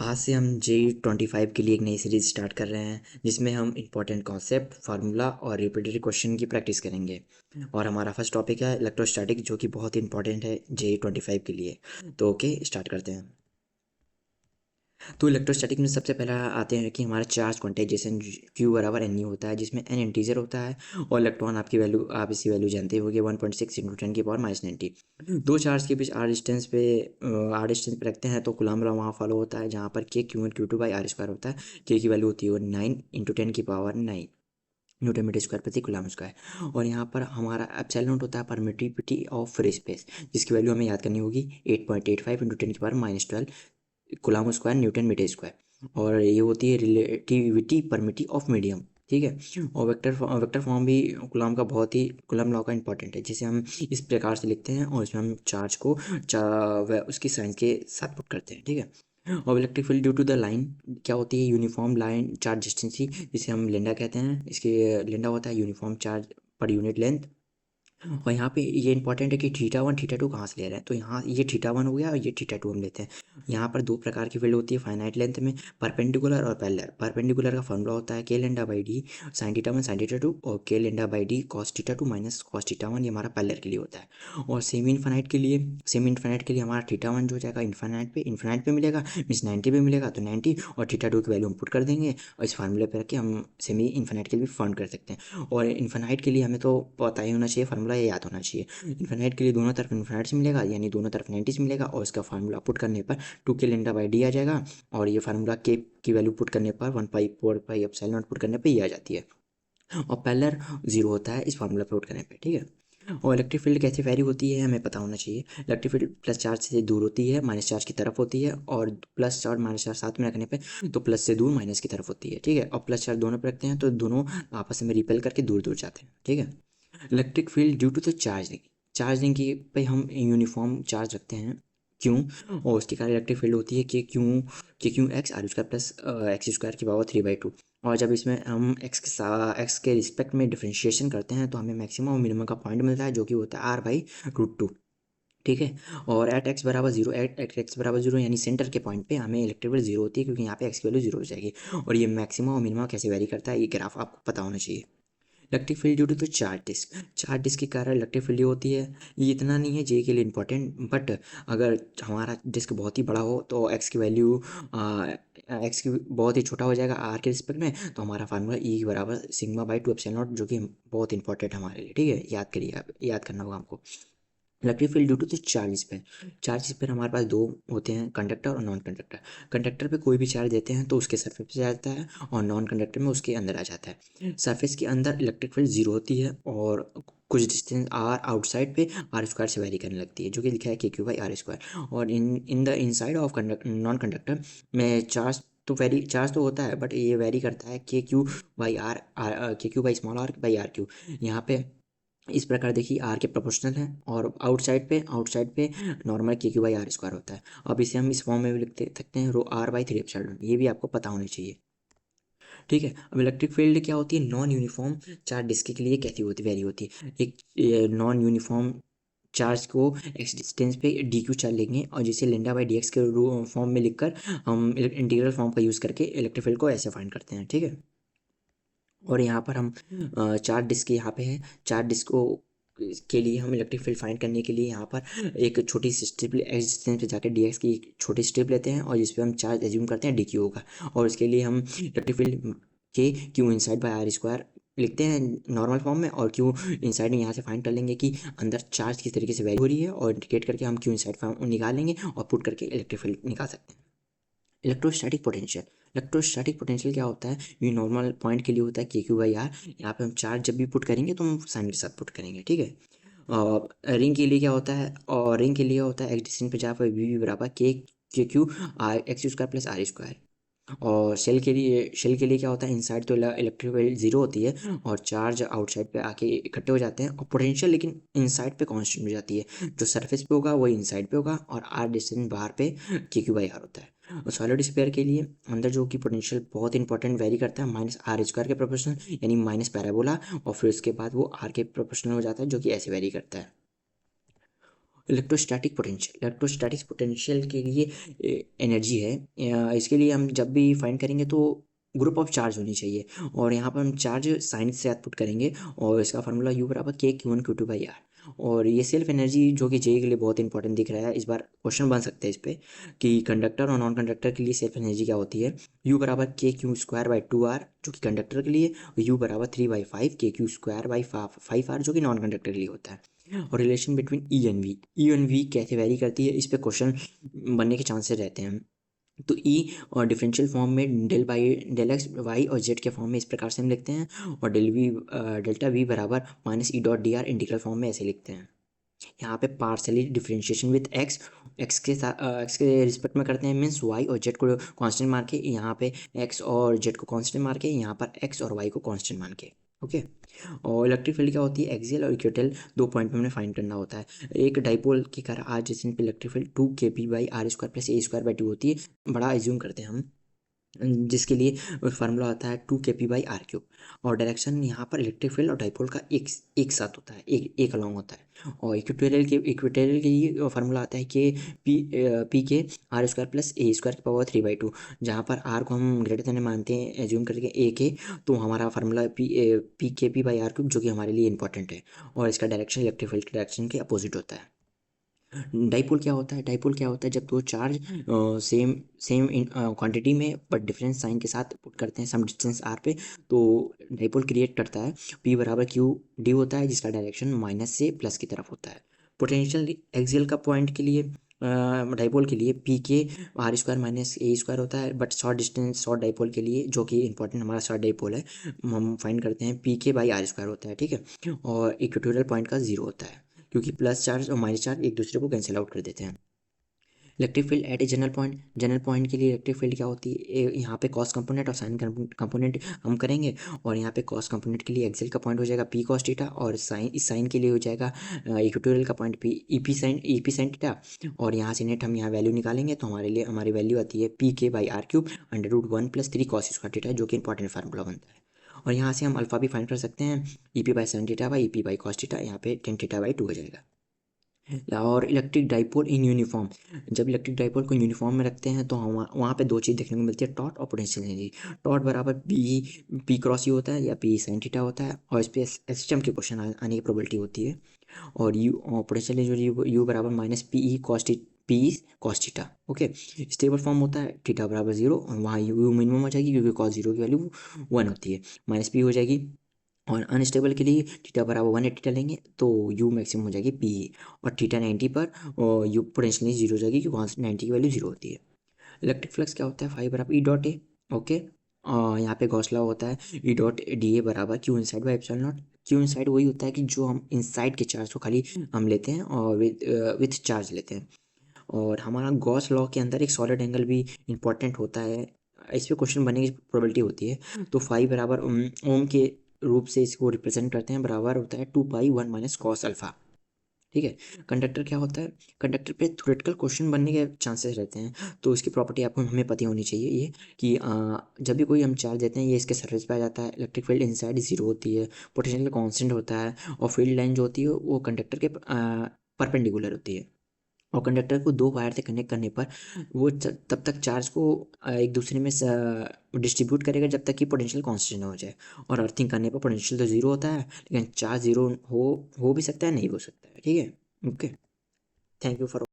आज से हम J25 के लिए एक नई सीरीज स्टार्ट कर रहे हैं जिसमें हम इंपॉर्टेंट कॉन्सेप्ट, फार्मूला और रिपीटेड क्वेश्चन की प्रैक्टिस करेंगे। और हमारा फर्स्ट टॉपिक है इलेक्ट्रोस्टैटिक, जो कि बहुत इंपॉर्टेंट है J25 के लिए। तो ओके, स्टार्ट करते हैं। तो इलेक्ट्रोस्टैटिक में सबसे पहला आते हैं कि हमारा चार्ज क्वांटाइजेशन Q बराबर एन यू होता है, जिसमें एन इंटीजर होता है और इलेक्ट्रॉन आपकी वैल्यू, आप इसकी वैल्यू जानते होंगे 1.6 इंटू 10⁻90। दो चार्ज के बीच आर डिस्टेंस पे रखते हैं तो कूलम्ब लॉ वहाँ फॉलो होता है, जहाँ पर के Q1 Q2/r² होता है। के की वैल्यू होती है 9 इंटू 10⁻9 न्यूटन मीटर स्क्वायर प्रति कूलम्ब स्क्वायर। और यहाँ पर हमारा एप्सिलॉन नॉट होता है परमिटिविटी ऑफ फ्री स्पेस, जिसकी वैल्यू हमें याद करनी होगी 8.85 into 10⁻12 coulomb square newton metre square. और ये होती है रिलेटिविटी परमिटी ऑफ मीडियम। ठीक है। और वेक्टर फॉर्म भी कूलम्ब का बहुत ही, कूलम्ब लॉ का इंपॉर्टेंट है, जिसे हम इस प्रकार से लिखते हैं और इसमें हम चार्ज को उसकी साइन के साथ पुट करते हैं। ठीक है। और electric field due to the line क्या होती है, यूनिफॉर्म लाइन चार्ज डिस्टेंसी, जिसे हम लेंडा कहते हैं। इसके लेंडा होता है uniform charge per unit length. और यहाँ पे ये इंपॉर्टेंट है कि थीटा 1 थीटा 2 कहाँ से ले रहे हैं। तो यहाँ ये थीटा 1 हो गया और ये थीटा 2 हम लेते हैं। यहाँ पर दो प्रकार की फील्ड होती है फाइनाइट लेंथ में, परपेंडिकुलर और पैरेलल। परपेंडिकुलर का फॉर्मूला होता है k λ/d sin θ1 sin θ2 और k λ/d cos θ2 minus cos θ1, ये हमारा पैरेलल के लिए होता है। और सेमी इनफाइनाइट के लिए हमारा थीटा 1 जो हो जाएगा इन्फाइनाइट पे मिलेगा, मीन्स 90 पे मिलेगा तो 90, और θ2 की वैल्यू हम पुट कर देंगे और इस फार्मूले पर रख के हम सेमी इन्फाइनाइट के लिए भी फाउंड कर सकते हैं। और इन्फाइनाइट के लिए हमें तो पता ही होना चाहिए, फार्मूला ये याद होना चाहिए। इन्फाइनाइट के लिए दोनों तरफ इन्फाइनाइट से मिलेगा, यानी दोनों तरफ 90 से मिलेगा, और इसका फार्मूला पुट करने पर 2k λ/d आ जाएगा। और ये फार्मूला के की वैल्यू पुट करने पर 1/4πε0 पुट करने पर ये आ जाती है। और पैरेलल 0 होता है इस फार्मूला पे पुट करने पे। ठीक है। और इलेक्ट्रिक फील्ड कैसे वैरी होती है हमें पता होना चाहिए। इलेक्ट्रिक फील्ड प्लस चार्ज से दूर होती है, माइनस चार्ज की तरफ होती है, और प्लस चार्ज माइनस चार्ज साथ में रखने पे तो प्लस से दूर माइनस की तरफ होती है। ठीक है। और प्लस चार्ज दोनों पे रखते हैं तो दोनों आपस में रिपेल करके दूर दूर जाते हैं। ठीक है। Electric field due to the charging की पे हम यूनिफॉर्म चार्ज रखते हैं क्यों, और उसके कारण इलेक्ट्रिक फील्ड होती है k q x r square plus x square की पावर 3/2। और जब इसमें हम एक्स के रिस्पेक्ट में डिफ्रेंशिएशन करते हैं तो हमें मैक्सिमम और मिनिमम का पॉइंट मिलता है, जो कि होता है r/√2। ठीक है। और एट एक्स बराबर जीरो यानी सेंटर के पॉइंट पे हमें इलेक्ट्रिक फील्ड जीरो होती है, क्योंकि यहाँ पे एक्स की वैल्यू जीरो हो जाएगी। और ये मैक्सिमम और मिनिमम कैसे वेरी करता है, ये ग्राफ आपको पता होना चाहिए। Electric field due to the charge disc के कारण इलेक्ट्रिक फील्ड होती है। ये इतना नहीं है जे के लिए इंपॉर्टेंट, बट अगर हमारा डिस्क बहुत ही बड़ा हो तो एक्स की बहुत ही छोटा हो जाएगा आर के रिस्पेक्ट में, तो हमारा फार्मूला ई बराबर σ/2ε0, जो कि बहुत इंपॉर्टेंट है हमारे लिए। ठीक है, याद करिए, आप याद करना होगा आपको। Electric field due to the charge पर हमारे पास दो होते हैं, कंडक्टर और नॉन कंडक्टर। कंडक्टर पे कोई भी चार्ज देते हैं तो उसके सरफेस पे जाता है, और नॉन कंडक्टर में उसके अंदर आ जाता है। सरफेस के अंदर इलेक्ट्रिक फील्ड जीरो होती है, और कुछ डिस्टेंस आर आउटसाइड पे आर स्क्वायर से वेरी करने लगती है, जो कि लिखा है KQ/r²। और in the inside of non conductor में चार्ज तो होता है, बट ये वेरी करता है KQ/r/r क्यू। यहाँ पे इस प्रकार देखिए आर के प्रोपोर्शनल है, और आउटसाइड पे नॉर्मल KQ/r² होता है। अब इसे हम इस फॉर्म में भी लिख सकते हैं ρr/3ε, ये भी आपको पता होनी चाहिए। ठीक है। अब इलेक्ट्रिक फील्ड क्या होती है, नॉन यूनिफॉर्म चार्ज डिस्क के लिए कैसी होती वेरी होती है। एक नॉन यूनिफॉर्म चार्ज को एक्स डिस्टेंस पे DQ चार्ज लेंगे, और जिसे λ/dx के फॉर्म में लिखकर हम इंटीग्रल फॉर्म का यूज़ करके इलेक्ट्रिक फील्ड को ऐसे फाइंड करते हैं। ठीक है। और यहाँ पर हम चार डिस्क यहाँ पे है, चार डिस्क को के लिए हम इलेक्ट्रिक फील्ड फाइंड करने के लिए यहाँ पर एक छोटी सी स्ट्रिप एक्स डिस्टेंस पे जाकर dx की एक छोटी स्ट्रिप लेते हैं, और जिस पे हम चार्ज एज्यूम करते हैं dq होगा। और इसके लिए हम इलेक्ट्रिक फील्ड के Q inside/r² लिखते हैं नॉर्मल फॉर्म में, और Q inside में यहाँ से फाइंड कर लेंगे कि अंदर चार्ज किस तरीके से वैरी हो रही है, और इंडिकेट करके हम Q inside फॉर्म निकाल लेंगे और पुट करके इलेक्ट्रिक फील्ड निकाल सकते हैं। इलेक्ट्रोस्टैटिक पोटेंशियल क्या होता है, ये नॉर्मल पॉइंट के लिए होता है KQ/r। यहाँ पे हम चार्ज जब भी पुट करेंगे तो हम साइन के साथ पुट करेंगे। ठीक है। और रिंग के लिए क्या होता है, और रिंग के लिए होता है एक्स डिस्टेंस पे जहाँ पर वी बराबर k/q x² + r²। और शेल के लिए क्या होता है, इनसाइड तो इलेक्ट्रिक फील्ड जीरो होती है, और चार्ज आउटसाइड पे आके इकट्ठे हो जाते हैं, और पोटेंशियल लेकिन इनसाइड पे कांस्टेंट हो जाती है। जो सरफेस पे होगा वही इनसाइड पे होगा, और आर डिस्टेंस बाहर पे KQ/r होता है। और सॉलिड स्फीयर के लिए अंदर जो कि पोटेंशियल बहुत इंपॉर्टेंट वेरी करता है -r² के प्रोपोर्शनल, यानी माइनस पैराबोला, और फिर उसके बाद वो आर के प्रोपोर्शनल हो जाता है, जो कि ऐसे वेरी करता है। इलेक्ट्रोस्टैटिक पोटेंशियल के लिए एनर्जी है। इसके लिए हम जब भी फाइंड करेंगे तो ग्रुप ऑफ चार्ज होनी चाहिए, और यहाँ पर हम चार्ज साइन से साथ पुट करेंगे, और इसका फार्मूला U बराबर K Q1 Q2/R। और ये सेल्फ एनर्जी जो कि जे के लिए बहुत इंपॉर्टेंट दिख रहा है, इस बार क्वेश्चन बन सकते हैं इस पे कि कंडक्टर और नॉन कंडक्टर के लिए सेल्फ एनर्जी क्या होती है। U बराबर KQ2/2R जो कि कंडक्टर के लिए, U बराबर 3/5 KQ2/5R जो कि नॉन कंडक्टर के लिए होता है। और relation between E and V कैसे वेरी करती है, इस पे क्वेश्चन बनने के चांसेस रहते हैं। तो ई और डिफरेंशियल फॉर्म में डेल एक्स वाई और जेड के फॉर्म में इस प्रकार से हम लिखते हैं, और डेल्टा वी बराबर -E.dr इंटीग्रल फॉर्म में ऐसे लिखते हैं। यहाँ पे पार्शली डिफरेंशिएशन विथ एक्स के साथ एक्स के रिस्पेक्ट में करते हैं, मीन्स वाई और जेड को कांस्टेंट मार के, यहाँ पे एक्स और जेड को कांस्टेंट मार के, यहाँ पर एक्स और वाई को कांस्टेंट मान के। ओके। और इलेक्ट्रिक फील्ड क्या होती है, एक्सियल और इक्वेटल, 2 पॉइंट में हमें फाइंड करना होता है। एक डाइपोल की तरह आज जिसमें इलेक्ट्रिक फील्ड 2kp/r² + a² होती है, बड़ा एज्यूम करते हैं हम, जिसके लिए फार्मूला आता है 2kp/r³। और डायरेक्शन यहाँ पर इलेक्ट्रिक फील्ड और डाइपोल का एक साथ होता है, एक अलॉन्ग होता है। और इक्वेटोरियल के लिए फार्मूला आता है कि p/r² + a²⁴ जहाँ पर r को हम ग्रेटर देन मानते हैं एज्यूम करके a के, तो हमारा फार्मूला pkp/r³ जो कि हमारे लिए इंपॉर्टेंट है। और इसका डायरेक्शन इलेक्ट्रिक फील्ड के डायरेक्शन के अपोजिट होता है। डाइपोल क्या होता है, डाइपोल क्या होता है, जब दो चार्ज सेम सेम क्वांटिटी में बट डिफरेंस साइन के साथ पुट करते हैं सम डिस्टेंस r पे, तो डाइपोल क्रिएट करता है। p बराबर q d होता है, जिसका डायरेक्शन माइनस से प्लस की तरफ होता है। पोटेंशियल एक्सियल का पॉइंट के लिए डाइपोल के लिए pk r² - a² होता है, बट शॉर्ट डाइपोल के लिए जो कि इंपॉर्टेंट हमारा शॉर्ट डाइपोल है, हम फाइंड करते हैं pk/r² होता है, ठीक है। और इक्वेटोरियल पॉइंट का 0 होता है, क्योंकि प्लस चार्ज और माइनस चार्ज एक दूसरे को कैंसिल आउट कर देते हैं। Electric field at a general point के लिए इलेक्ट्रिक फील्ड क्या होती है, यहाँ पे कॉस कंपोनेंट और साइन कंपोनेंट हम करेंगे, और यहाँ पे कॉस कंपोनेंट के लिए एक्सेल का पॉइंट हो जाएगा p cos थीटा, और इस साइन के लिए हो जाएगा इक्वेटोरियल का point p EP sin theta. और यहाँ से नेट हम यहाँ वैल्यू निकालेंगे, तो हमारी वैल्यू आती है pk/r³ √1 + 3 cos² थीटा, जो कि इंपॉर्टेंट फार्मूला बनता है। और यहाँ से हम अल्फा भी फाइंड कर सकते हैं, EP/sin θ/EP/cos थीटा, यहाँ पे tan θ/2 हो जाएगा। और इलेक्ट्रिक डाइपोल इन यूनिफॉर्म, जब इलेक्ट्रिक डाइपोल को यूनिफॉर्म में रखते हैं तो हम वहाँ पे दो चीज़ देखने को मिलती है, टॉट और पोटेंशियल एनर्जी। टॉट बराबर पी क्रॉस यू होता है या पी साइन थीटा होता है, और इस पर सिस्टम के क्वेश्चन आने की प्रोबेबिलिटी होती है। और पोटेंशियल एनर्जी यू बराबर -PE theta. Okay. Stable form होता है थीटा बराबर 0, और वहाँ यू मिनिमम हो जाएगी क्योंकि cos 0 की वैल्यू 1 होती है, -P हो जाएगी। और अनस्टेबल के लिए थीटा बराबर 180 डालेंगे तो यू मैक्सिमम हो जाएगी पी, और थीटा 90 पर और यू पोटेंशियली 0 हो जाएगी क्योंकि 90 की वैल्यू 0 होती है। इलेक्ट्रिक फ्लक्स क्या होता है, फाई बराबर E.A। ओके। यहाँ पे गॉस लॉ होता है E.dA बराबर Q inside by epsilon not. Q inside वही होता है कि जो हम इनसाइड के चार्ज को खाली हम लेते हैं और विथ चार्ज लेते हैं। और हमारा गॉस लॉ के अंदर एक सॉलिड एंगल भी इंपॉर्टेंट होता है, इस पे क्वेश्चन बनने की प्रोबेबिलिटी होती है। तो फाई बराबर ओम के रूप से इसको रिप्रेजेंट करते हैं, बराबर होता है 2π1 - cos अल्फा। ठीक है। कंडक्टर क्या होता है, कंडक्टर पे थ्योरेटिकल क्वेश्चन बनने के चांसेस रहते हैं, तो इसकी प्रॉपर्टी आपको हमें पता होनी चाहिए ये कि जब भी कोई हम चार्ज देते हैं ये इसके सरफेस पे आ जाता है, इलेक्ट्रिक फील्ड इनसाइड 0 होती है, पोटेंशियल कांस्टेंट होता है, और फील्ड लाइन जो होती है वो कंडक्टर के परपेंडिकुलर होती है। और कंडक्टर को दो वायर से कनेक्ट करने पर वो तब तक चार्ज को एक दूसरे में डिस्ट्रीब्यूट करेगा जब तक कि पोटेंशियल कांस्टेंट ना हो जाए। और अर्थिंग करने पर पोटेंशियल तो 0 होता है, लेकिन चार्ज 0 हो भी सकता है, नहीं हो सकता है, ठीक है। ओके। Thank you for